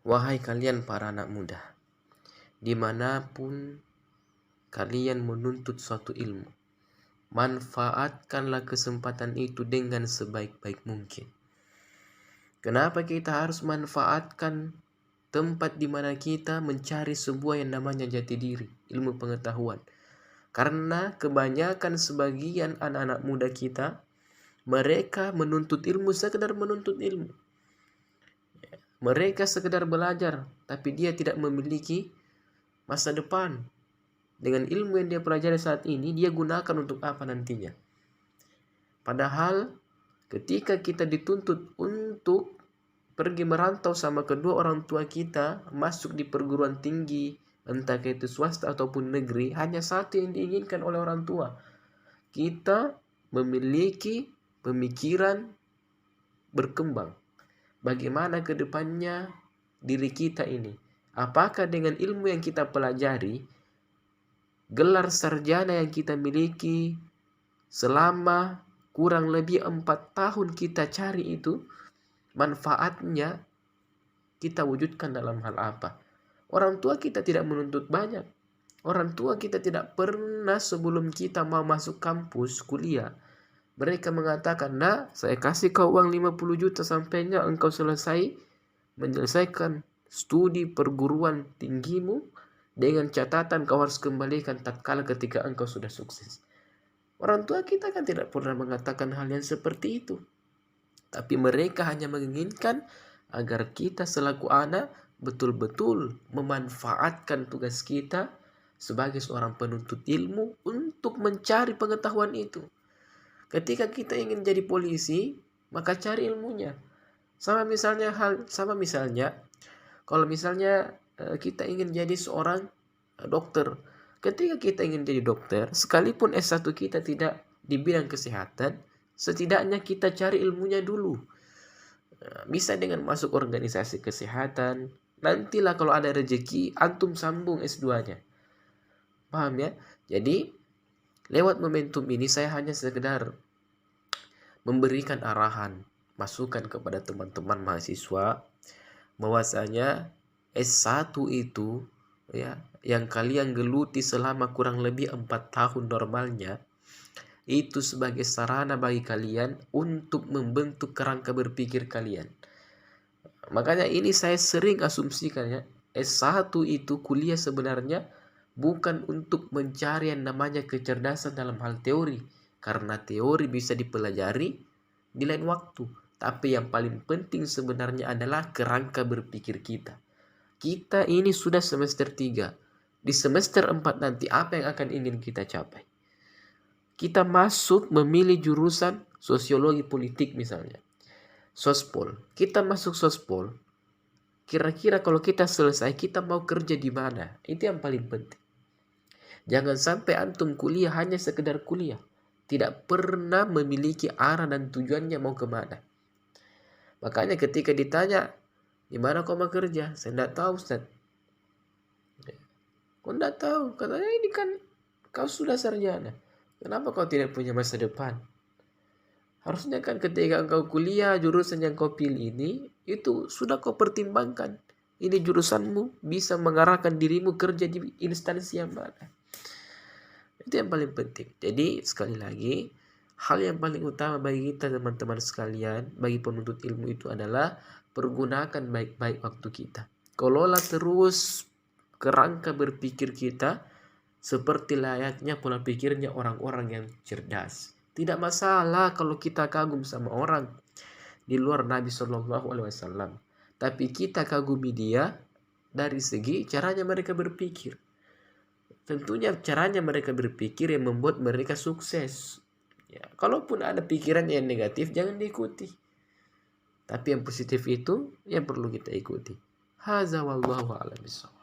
Wahai kalian para anak muda, dimanapun kalian menuntut suatu ilmu, manfaatkanlah kesempatan itu dengan sebaik-baik mungkin. Kenapa kita harus manfaatkan tempat di mana kita mencari sebuah yang namanya jati diri, ilmu pengetahuan? Karena kebanyakan sebagian anak-anak muda kita, mereka menuntut ilmu sekedar menuntut ilmu. Mereka sekedar belajar, tapi dia tidak memiliki masa depan. Dengan ilmu yang dia pelajari saat ini, dia gunakan untuk apa nantinya? Padahal ketika kita dituntut untuk pergi merantau sama kedua orang tua kita, masuk di perguruan tinggi, entah itu swasta ataupun negeri, hanya satu yang diinginkan oleh orang tua. Kita memiliki pemikiran berkembang. Bagaimana ke depannya diri kita ini? Apakah dengan ilmu yang kita pelajari, gelar sarjana yang kita miliki selama kurang lebih 4 tahun kita cari itu, manfaatnya kita wujudkan dalam hal apa? Orang tua kita tidak menuntut banyak. Orang tua kita tidak pernah sebelum kita mau masuk kampus kuliah, mereka mengatakan, "Nah, saya kasih kau uang 50 juta sampainya engkau selesai menyelesaikan studi perguruan tinggimu dengan catatan kau harus kembalikan tatkala ketika engkau sudah sukses." Orang tua kita kan tidak pernah mengatakan hal yang seperti itu. Tapi mereka hanya menginginkan agar kita selaku anak betul-betul memanfaatkan tugas kita sebagai seorang penuntut ilmu untuk mencari pengetahuan itu. Ketika kita ingin jadi polisi, maka cari ilmunya. Sama misalnya kalau misalnya kita ingin jadi seorang dokter. Ketika kita ingin jadi dokter, sekalipun S1 kita tidak di bidang kesehatan, setidaknya kita cari ilmunya dulu. Bisa dengan masuk organisasi kesehatan. Nantilah kalau ada rezeki, antum sambung S2-nya. Paham ya? Jadi, lewat momentum ini saya hanya sekedar memberikan arahan, masukan kepada teman-teman mahasiswa bahwasanya S1 itu ya yang kalian geluti selama kurang lebih 4 tahun normalnya itu sebagai sarana bagi kalian untuk membentuk kerangka berpikir kalian. Makanya ini saya sering asumsikan ya, S1 itu kuliah sebenarnya bukan untuk mencari yang namanya kecerdasan dalam hal teori, karena teori bisa dipelajari di lain waktu. Tapi yang paling penting sebenarnya adalah kerangka berpikir kita. Kita ini sudah semester 3. Di semester 4 nanti apa yang akan ingin kita capai? Kita masuk memilih jurusan sosiologi politik misalnya. Sospol. Kita masuk sospol. Kira-kira kalau kita selesai kita mau kerja di mana? Itu yang paling penting. Jangan sampai antum kuliah hanya sekedar kuliah, tidak pernah memiliki arah dan tujuannya mau kemana. Makanya ketika ditanya, di mana kau mau kerja? Saya tidak tahu, Ustaz. Kau tidak tahu? Katanya ini kan kau sudah sarjana. Kenapa kau tidak punya masa depan? Harusnya kan ketika engkau kuliah, jurusan yang kau pilih ini, itu sudah kau pertimbangkan. Ini jurusanmu bisa mengarahkan dirimu kerja di instansi yang mana. Itu yang paling penting. Jadi sekali lagi, hal yang paling utama bagi kita teman-teman sekalian, bagi penuntut ilmu itu adalah pergunakan baik-baik waktu kita. Kelola terus kerangka berpikir kita seperti layaknya pola pikirnya orang-orang yang cerdas. Tidak masalah kalau kita kagum sama orang di luar Nabi Shallallahu Alaihi Wasallam, tapi kita kagumi dia dari segi caranya mereka berpikir. Tentunya caranya mereka berpikir yang membuat mereka sukses. Ya, kalaupun ada pikiran yang negatif jangan diikuti. Tapi yang positif itu yang perlu kita ikuti. Hadza wallahu a'lam bishawab.